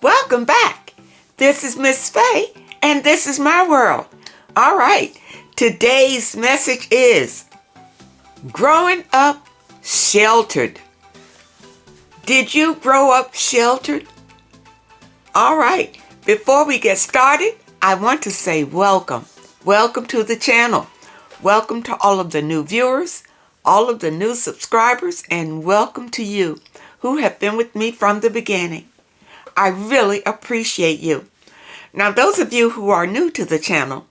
Welcome back. This is Miss Faye, and this is my world. All right, today's message is growing up sheltered. Did you grow up sheltered? All right, before we get started, I want to say welcome. Welcome to the channel. Welcome to all of the new viewers, all of the new subscribers, and welcome to you who have been with me from the beginning. I really appreciate you. Now, those of you who are new to the channel,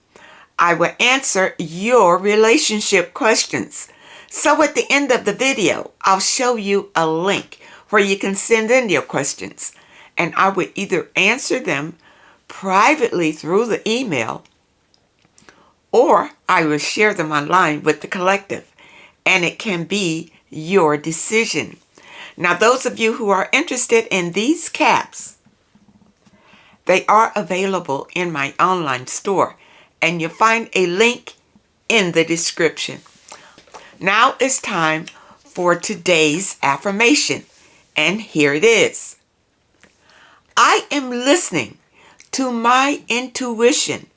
I will answer your relationship questions. So at the end of the video, I'll show you a link where you can send in your questions, and I will either answer them privately through the email, or I will share them online with the collective, and it can be your decision. Now, those of you who are interested in these caps, they are available in my online store, and you'll find a link in the description. Now it's time for today's affirmation, and here it is. I am listening to my intuition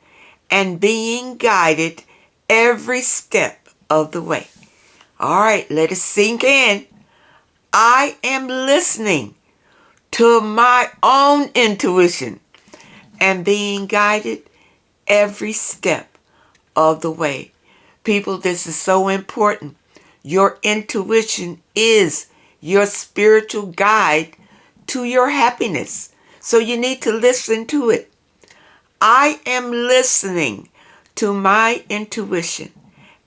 and being guided every step of the way. All right, let it sink in. I am listening to my own intuition and being guided every step of the way. People, this is so important. Your intuition is your spiritual guide to your happiness. So you need to listen to it. I am listening to my intuition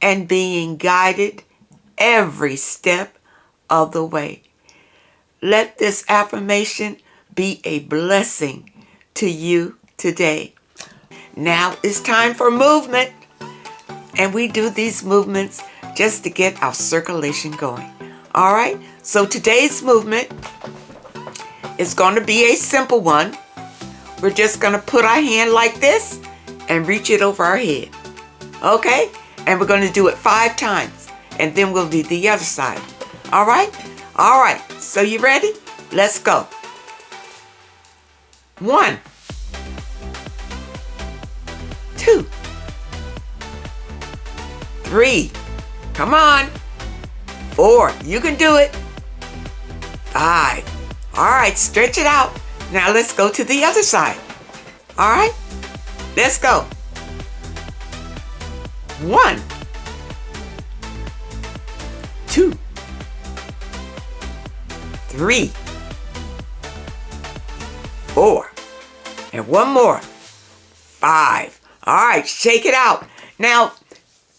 and being guided every step of the way. Let this affirmation be a blessing to you today. Now it's time for movement, and we do these movements just to get our circulation going. All right, so today's movement is going to be a simple one. We're just going to put our hand like this and reach it over our head. Okay, and we're going to do it 5 times, and then we'll do the other side. All right, so you ready? Let's go. 1, 2, 3, come on, 4, you can do it, 5, all right, stretch it out. Now let's go to the other side. All right, let's go. 1, 2, 3, 4, and one more, 5. All right, shake it out. Now,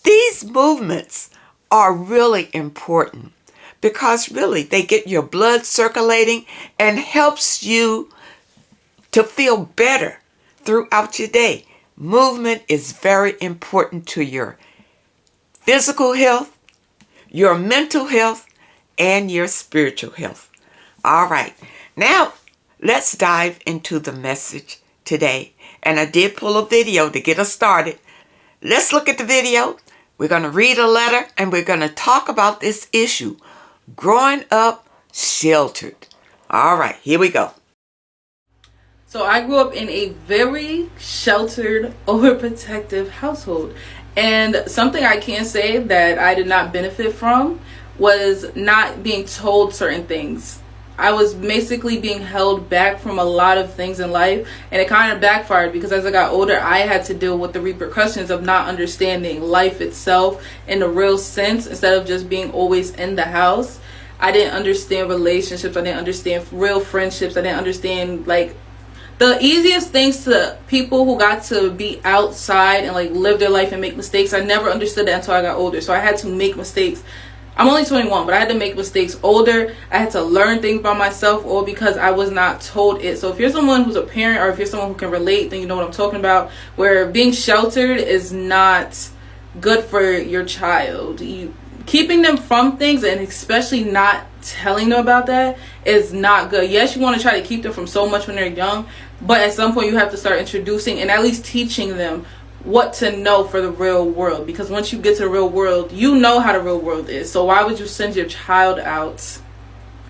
these movements are really important because really they get your blood circulating and helps you to feel better throughout your day. Movement is very important to your physical health, your mental health, and your spiritual health. All right, now let's dive into the message today. And I did pull a video to get us started. Let's look at the video. We're going to read a letter, and we're going to talk about this issue, growing up sheltered. All right, here we go. So I grew up in a very sheltered, overprotective household. And something I can say that I did not benefit from was not being told certain things. I was basically being held back from a lot of things in life, and it kind of backfired because as I got older, I had to deal with the repercussions of not understanding life itself in the real sense instead of just being always in the house. I didn't understand relationships. I didn't understand real friendships. I didn't understand like the easiest things to people who got to be outside and like live their life and make mistakes. I never understood that until I got older. So I had to make mistakes. I'm only 21, but I had to make mistakes older. I had to learn things by myself, all because I was not told it. So if you're someone who's a parent or if you're someone who can relate, then you know what I'm talking about, where being sheltered is not good for your child. Keeping them from things, and especially not telling them about that, is not good. Yes, you want to try to keep them from so much when they're young, but at some point you have to start introducing and at least teaching them what to know for the real world, because once you get to the real world, you know how the real world is. So why would you send your child out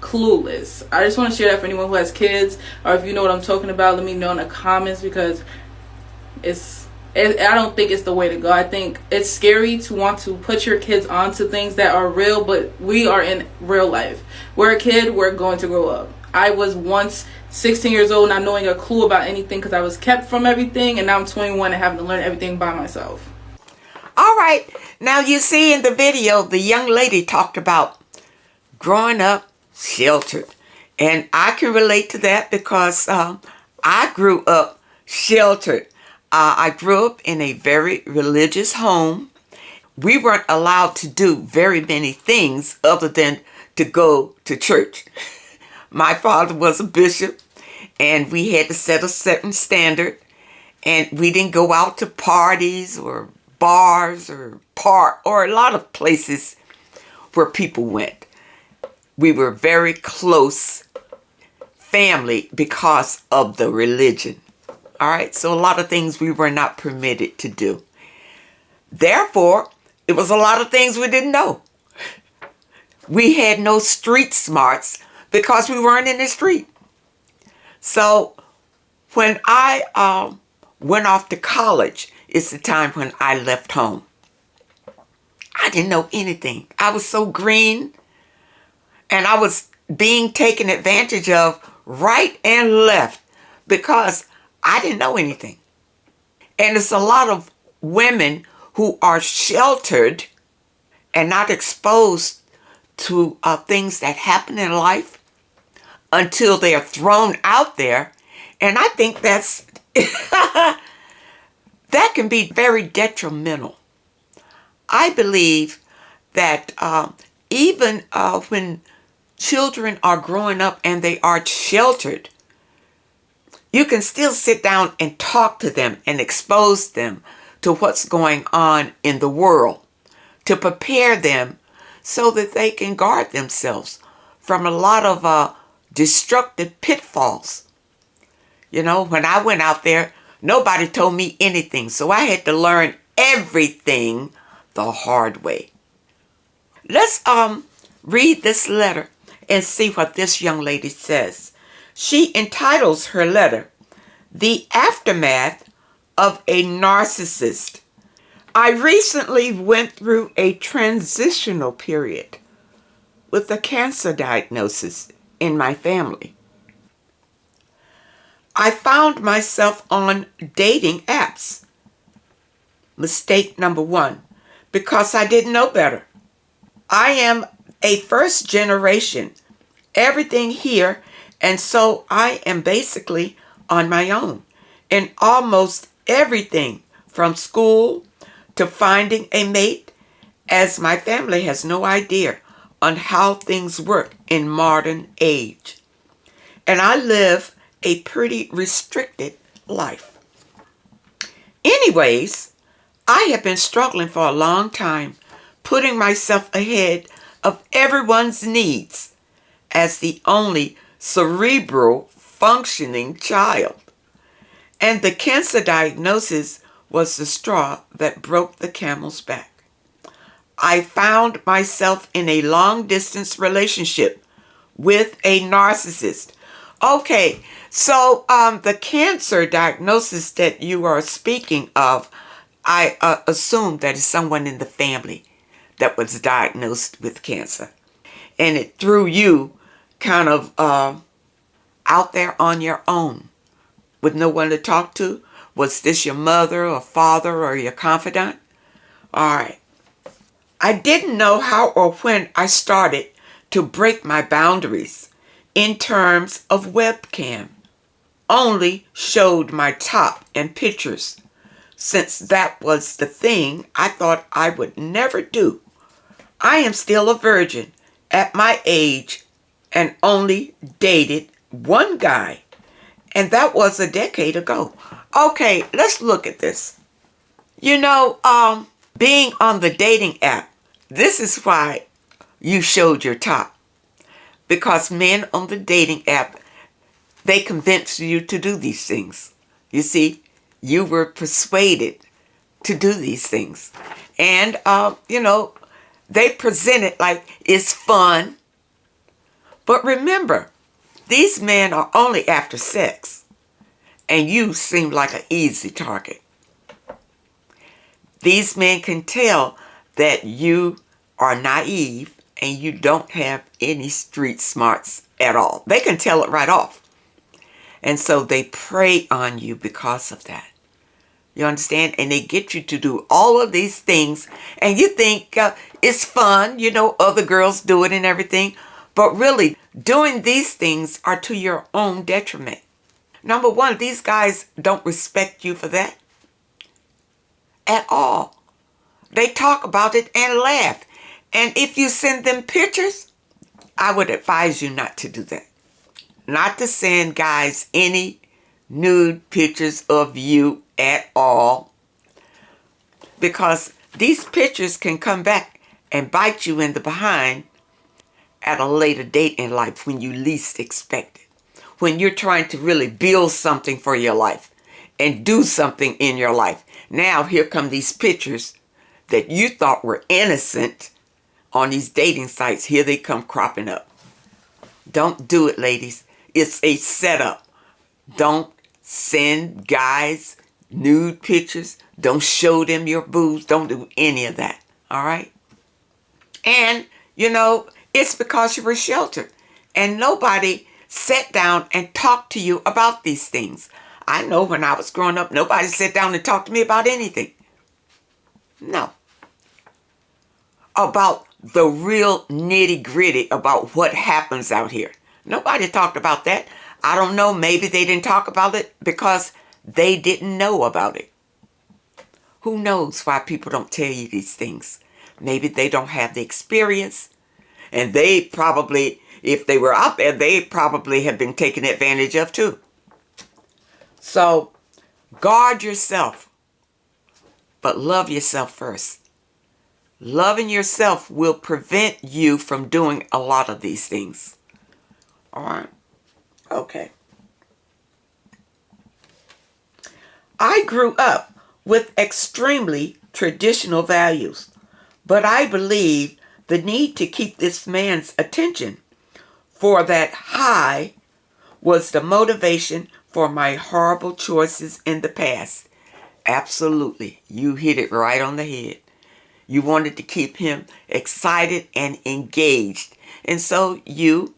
clueless. I just want to share that for anyone who has kids, or if you know what I'm talking about, let me know in the comments, because I don't think it's the way to go. I think it's scary to want to put your kids onto things that are real, but we are in real life. We're a kid, we're going to grow up. I was once 16 years old, not knowing a clue about anything because I was kept from everything, and now I'm 21 and having to learn everything by myself. All right. Now you see in the video, the young lady talked about growing up sheltered. And I can relate to that because I grew up sheltered. I grew up in a very religious home. We weren't allowed to do very many things other than to go to church. My father was a bishop, and we had to set a certain standard. And we didn't go out to parties or bars or a lot of places where people went. We were very close family because of the religion. All right, so a lot of things we were not permitted to do. Therefore, it was a lot of things we didn't know. We had no street smarts because we weren't in the street. So when I went off to college, it's the time when I left home. I didn't know anything. I was so green, and I was being taken advantage of right and left because I didn't know anything. And it's a lot of women who are sheltered and not exposed to things that happen in life until they are thrown out there. And I think that's that can be very detrimental. I believe that even when children are growing up and they are sheltered, you can still sit down and talk to them and expose them to what's going on in the world to prepare them so that they can guard themselves from a lot of destructive pitfalls. You know, when I went out there, nobody told me anything, so I had to learn everything the hard way. Let's read this letter and see what this young lady says. She entitles her letter, "The Aftermath of a Narcissist." I recently went through a transitional period with a cancer diagnosis in my family. I found myself on dating apps. Mistake number one, because I didn't know better. I am a first generation, everything here, and so I am basically on my own in almost everything from school to finding a mate, as my family has no idea on how things work in modern age. And I live a pretty restricted life. Anyways, I have been struggling for a long time, putting myself ahead of everyone's needs as the only cerebral functioning child. And the cancer diagnosis was the straw that broke the camel's back. I found myself in a long-distance relationship with a narcissist. Okay, so the cancer diagnosis that you are speaking of, I assume that is someone in the family that was diagnosed with cancer. And it threw you kind of out there on your own with no one to talk to. Was this your mother or father or your confidant? All right. I didn't know how or when I started to break my boundaries in terms of webcam. Only showed my top and pictures, since that was the thing I thought I would never do. I am still a virgin at my age and only dated one guy, and that was a decade ago. Okay, let's look at this. You know, being on the dating app, this is why you showed your top. Because men on the dating app, they convince you to do these things. You see, you were persuaded to do these things. And, you know, they present it like it's fun. But remember, these men are only after sex, and you seem like an easy target. These men can tell that you are naive and you don't have any street smarts at all. They can tell it right off. And so they prey on you because of that. You understand? And they get you to do all of these things, and you think it's fun, other girls do it and everything. But really, doing these things are to your own detriment. Number one, these guys don't respect you for that at all. They talk about it and laugh. And if you send them pictures, I would advise you not to do that. Not to send guys any nude pictures of you at all. Because these pictures can come back and bite you in the behind at a later date in life when you least expect it. When you're trying to really build something for your life and do something in your life. Now here come these pictures that you thought were innocent on these dating sites. Here they come cropping up. Don't do it, ladies. It's a setup. Don't send guys nude pictures. Don't show them your boobs. Don't do any of that. All right? And, it's because you were sheltered. And nobody sat down and talked to you about these things. I know when I was growing up, nobody sat down and talked to me about anything. No. About the real nitty-gritty about what happens out here. Nobody talked about that. I don't know, maybe they didn't talk about it because they didn't know about it. Who knows why people don't tell you these things? Maybe they don't have the experience. And they probably, if they were out there, they probably have been taken advantage of too. So, guard yourself. But love yourself first. Loving yourself will prevent you from doing a lot of these things. All right? Okay. I grew up with extremely traditional values, but I believe the need to keep this man's attention for that high was the motivation for my horrible choices in the past. Absolutely. You hit it right on the head. You wanted to keep him excited and engaged. And so you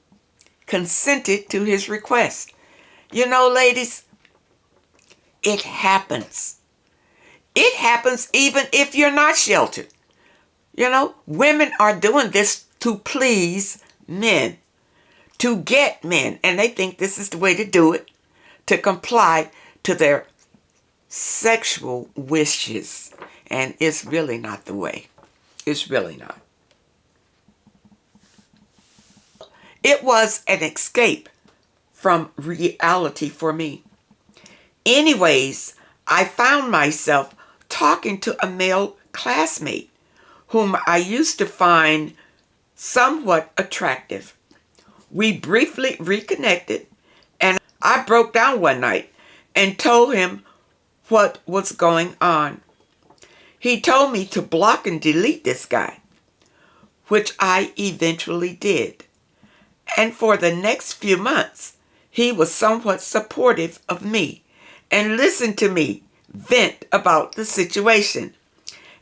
consented to his request. Ladies, it happens. It happens even if you're not sheltered. Women are doing this to please men, to get men. And they think this is the way to do it, to comply to their sexual wishes. And it's really not the way. It's really not. It was an escape from reality for me. Anyways, I found myself talking to a male classmate whom I used to find somewhat attractive. We briefly reconnected, and I broke down one night and told him what was going on. He told me to block and delete this guy, which I eventually did. And for the next few months, he was somewhat supportive of me and listened to me vent about the situation,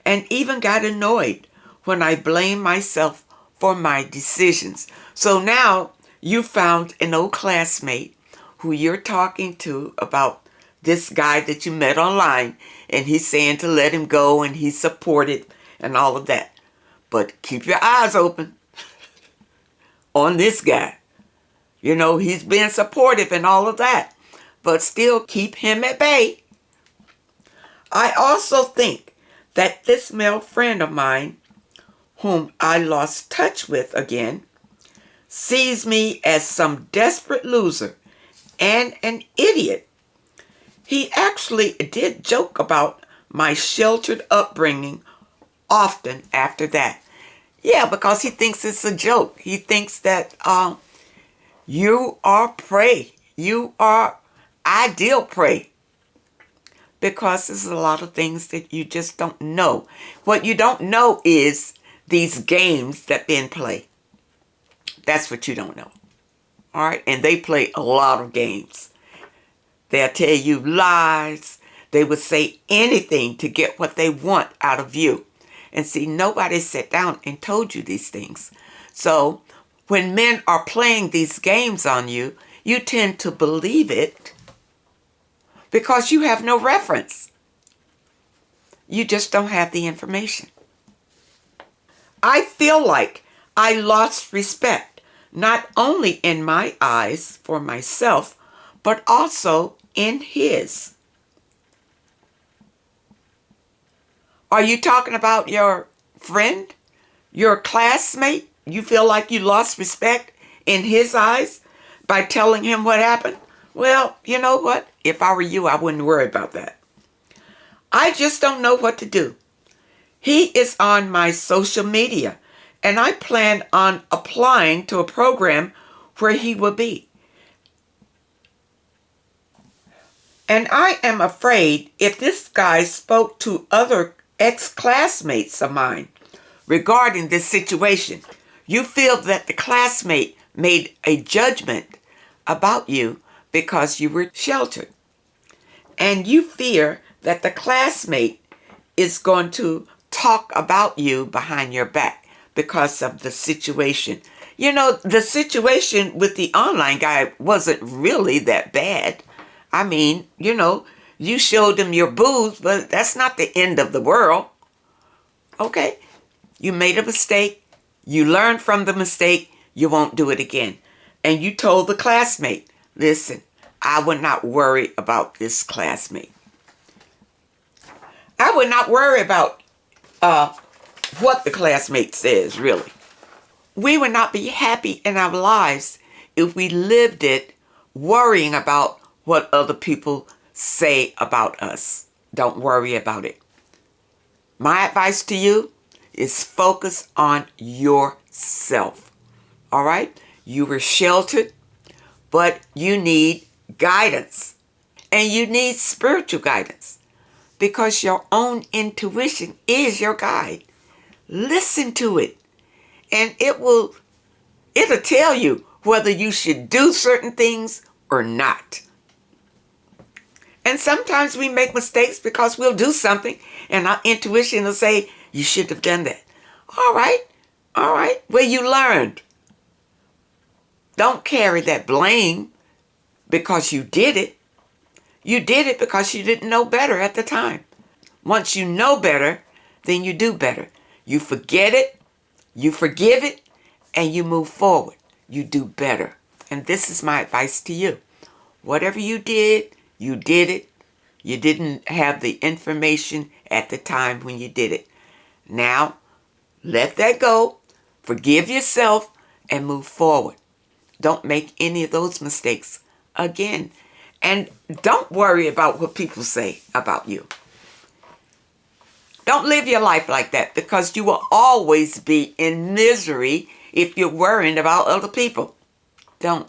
and even got annoyed when I blamed myself for my decisions. So now you found an old classmate who you're talking to about this guy that you met online, and he's saying to let him go, and he's supported and all of that. But keep your eyes open on this guy. He's being supportive and all of that, but still keep him at bay. I also think that this male friend of mine, whom I lost touch with again, sees me as some desperate loser and an idiot. He actually did joke about my sheltered upbringing often after that. Yeah, because he thinks it's a joke. He thinks that you are prey. You are ideal prey. Because there's a lot of things that you just don't know. What you don't know is these games that men play. That's what you don't know. All right. And they play a lot of games. They'll tell you lies. They would say anything to get what they want out of you. And see, nobody sat down and told you these things. So when men are playing these games on you, you tend to believe it because you have no reference. You just don't have the information. I feel like I lost respect, not only in my eyes for myself, but also in his. Are you talking about your friend, your classmate? You feel like you lost respect in his eyes by telling him what happened? Well, you know what? If I were you, I wouldn't worry about that. I just don't know what to do. He is on my social media, and I plan on applying to a program where he will be. And I am afraid if this guy spoke to other ex-classmates of mine regarding this situation, you feel that the classmate made a judgment about you because you were sheltered. And you fear that the classmate is going to talk about you behind your back because of the situation. You know, the situation with the online guy wasn't really that bad. I mean, you know, you showed him your boobs, but that's not the end of the world. Okay? You made a mistake. You learned from the mistake. You won't do it again. And you told the classmate, listen, I would not worry about this classmate. I would not worry about what the classmate says, really. We would not be happy in our lives if we lived it worrying about what other people say about us. Don't worry about it. My advice to you is focus on yourself. All right? You were sheltered, but you need guidance. And you need spiritual guidance because your own intuition is your guide. Listen to it. And it'll tell you whether you should do certain things or not. And sometimes we make mistakes because we'll do something and our intuition will say, you should have done that. All right. Well, you learned. Don't carry that blame because you did it. You did it because you didn't know better at the time. Once you know better, then you do better. You forget it, you forgive it, and you move forward. You do better. And this is my advice to you. Whatever you did, you did it. You didn't have the information at the time when you did it. Now, let that go. Forgive yourself and move forward. Don't make any of those mistakes again. And don't worry about what people say about you. Don't live your life like that because you will always be in misery if you're worrying about other people. Don't.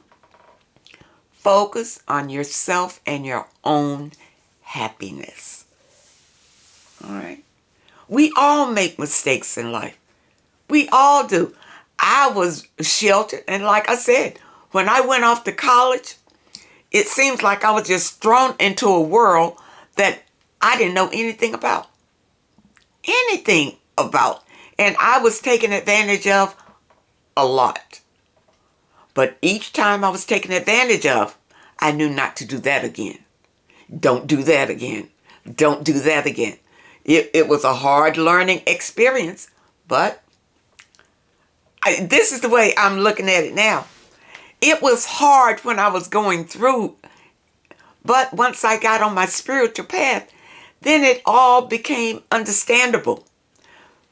Focus on yourself and your own happiness. All right? We all make mistakes in life. We all do. I was sheltered, and like I said, when I went off to college, it seems like I was just thrown into a world that I didn't know anything about. And I was taken advantage of a lot. But each time I was taken advantage of, I knew not to do that again. Don't do that again. Don't do that again. It was a hard learning experience, but this is the way I'm looking at it now. It was hard when I was going through, but once I got on my spiritual path, then it all became understandable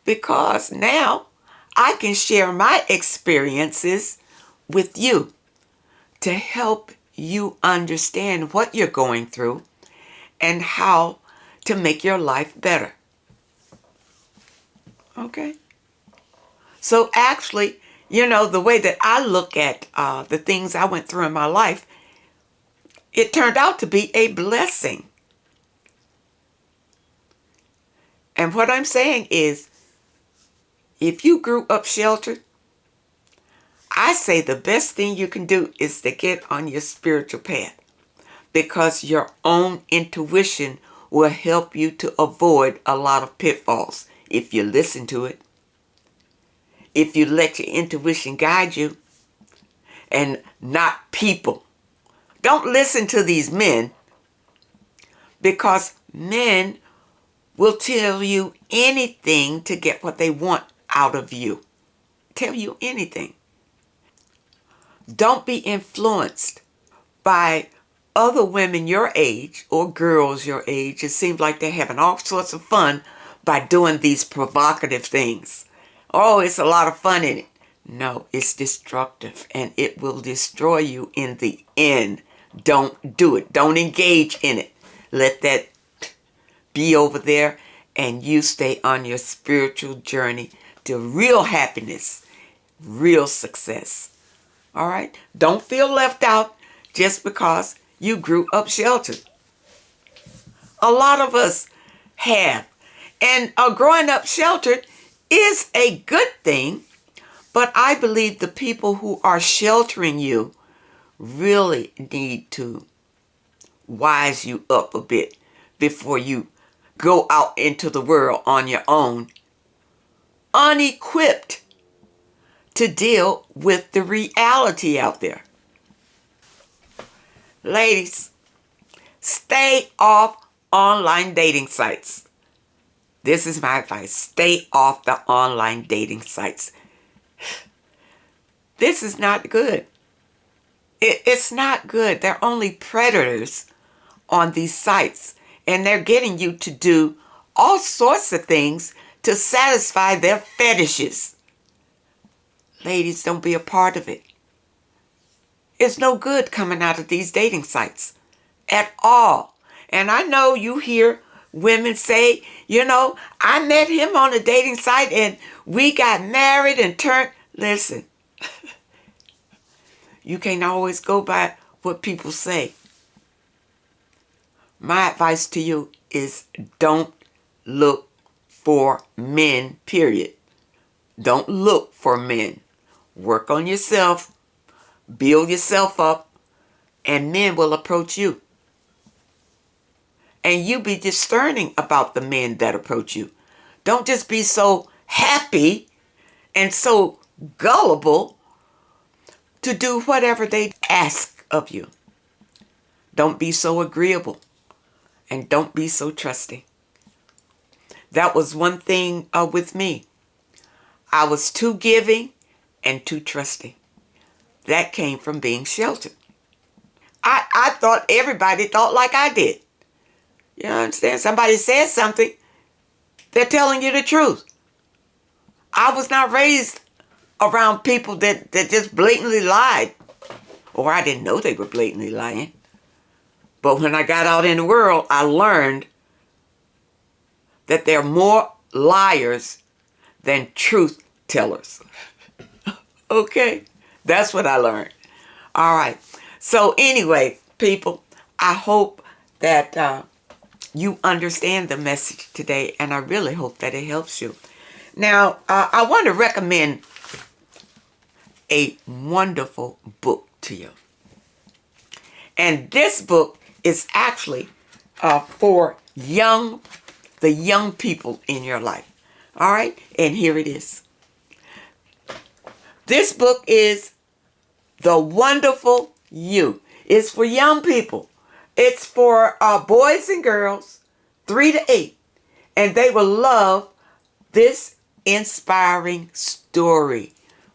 because now I can share my experiences with you to help you understand what you're going through and how to make your life better. Okay? So actually, you know, the way that I look at the things I went through in my life, it turned out to be a blessing. And what I'm saying is, if you grew up sheltered, I say the best thing you can do is to get on your spiritual path, because your own intuition will help you to avoid a lot of pitfalls if you listen to it. If you let your intuition guide you and not people. Don't listen to these men, because men will tell you anything to get what they want out of you. Tell you anything. Don't be influenced by other women your age or girls your age. It seems like they're having all sorts of fun by doing these provocative things. Oh, it's a lot of fun in it. No, it's destructive, and it will destroy you in the end. Don't do it. Don't engage in it. Let that be over there, and you stay on your spiritual journey to real happiness, real success. All right? Don't feel left out just because you grew up sheltered. A lot of us have. And growing up sheltered is a good thing, but I believe the people who are sheltering you really need to wise you up a bit before you go out into the world on your own, unequipped to deal with the reality out there. Ladies, stay off online dating sites. This is my advice. Stay off the online dating sites. This is not good. It's not good. They're only predators on these sites, and they're getting you to do all sorts of things to satisfy their fetishes. Ladies, don't be a part of it. It's no good coming out of these dating sites at all. And I know you hear women say, I met him on a dating site and we got married and turned. Listen, you can't always go by what people say. My advice to you is don't look for men, period. Don't look for men. Work on yourself, build yourself up, and men will approach you. And you be discerning about the men that approach you. Don't just be so happy and so gullible to do whatever they ask of you. Don't be so agreeable, and don't be so trusting. That was one thing with me. I was too giving and too trusting. That came from being sheltered. I thought everybody thought like I did. You understand? Somebody says something, they're telling you the truth. I was not raised around people that just blatantly lied. Or I didn't know they were blatantly lying. But when I got out in the world, I learned that there are more liars than truth tellers. Okay? That's what I learned. All right. So anyway, people, I hope that you understand the message today, and I really hope that it helps you. Now, I want to recommend a wonderful book to you. And this book is actually for the young people in your life. All right? And here it is. This book is The Wonderful You. It's for young people. It's for boys and girls, 3 to 8. And they will love this inspiring story.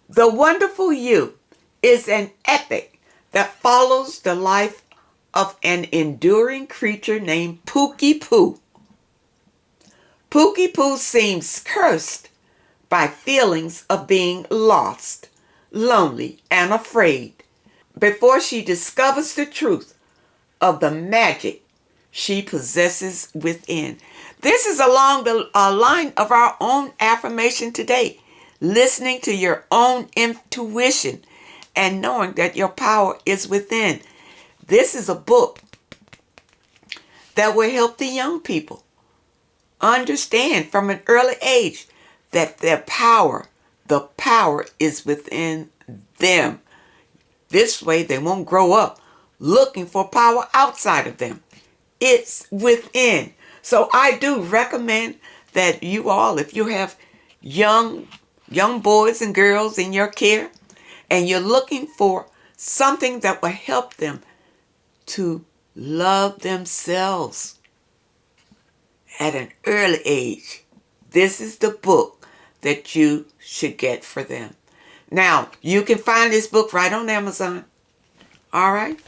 The Wonderful You is an epic that follows the life of an enduring creature named Pookie Poo. Pookie Poo seems cursed by feelings of being lost, lonely, and afraid before she discovers the truth of the magic she possesses within. This is along the line of our own affirmation today. Listening to your own intuition and knowing that your power is within. This is a book that will help the young people understand from an early age that the power is within them. This way they won't grow up looking for power outside of them. It's within. So I do recommend that you all, if you have young boys and girls in your care, and you're looking for something that will help them to love themselves at an early age, this is the book that you should get for them. Now, you can find this book right on Amazon. All right?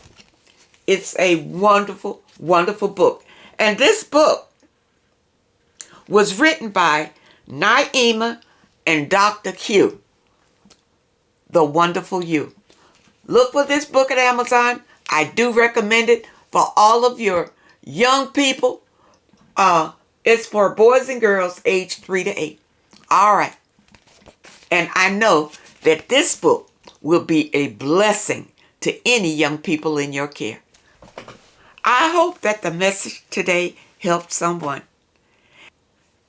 It's a wonderful, wonderful book. And this book was written by Naima and Dr. Q, The Wonderful You. Look for this book at Amazon. I do recommend it for all of your young people. It's for boys and girls aged 3 to 8. All right. And I know that this book will be a blessing to any young people in your care. I hope that the message today helped someone.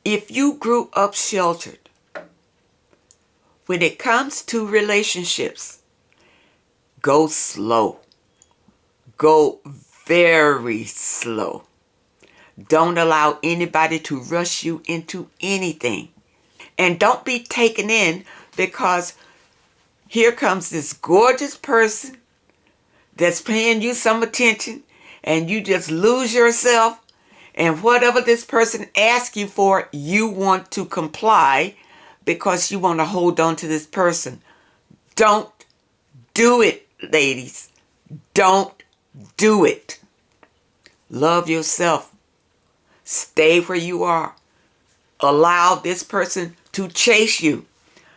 If you grew up sheltered, when it comes to relationships, go slow. Go very slow. Don't allow anybody to rush you into anything. And don't be taken in because here comes this gorgeous person that's paying you some attention and you just lose yourself. And whatever this person asks you for, you want to comply because you want to hold on to this person. Don't do it, ladies. Don't do it. Love yourself. Stay where you are. Allow this person to chase you.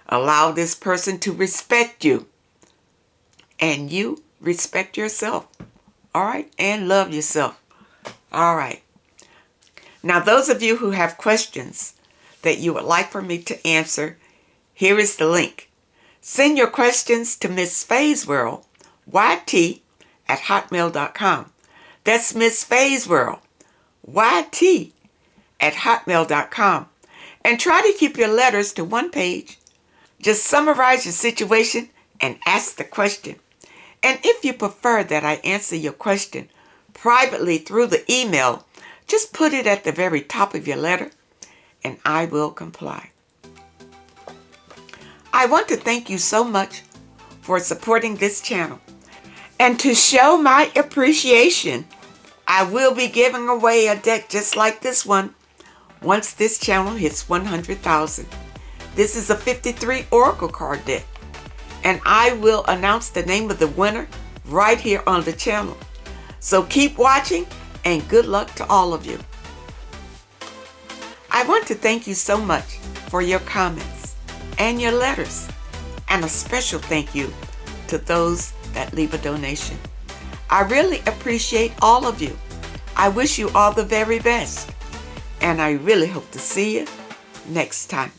Allow this person to respect you. And you respect yourself. All right? And love yourself. All right. Now, those of you who have questions that you would like for me to answer, here is the link. Send your questions to Miss Faye's World, YT@hotmail.com. That's Miss Faye's World, YT@hotmail.com. And try to keep your letters to one page. Just summarize your situation and ask the question. And if you prefer that I answer your question privately through the email, just put it at the very top of your letter and I will comply. I want to thank you so much for supporting this channel. And to show my appreciation, I will be giving away a deck just like this one once this channel hits 100,000. This is a 53 Oracle card deck. And I will announce the name of the winner right here on the channel. So keep watching and good luck to all of you. I want to thank you so much for your comments and your letters. And a special thank you to those that leave a donation. I really appreciate all of you. I wish you all the very best. And I really hope to see you next time.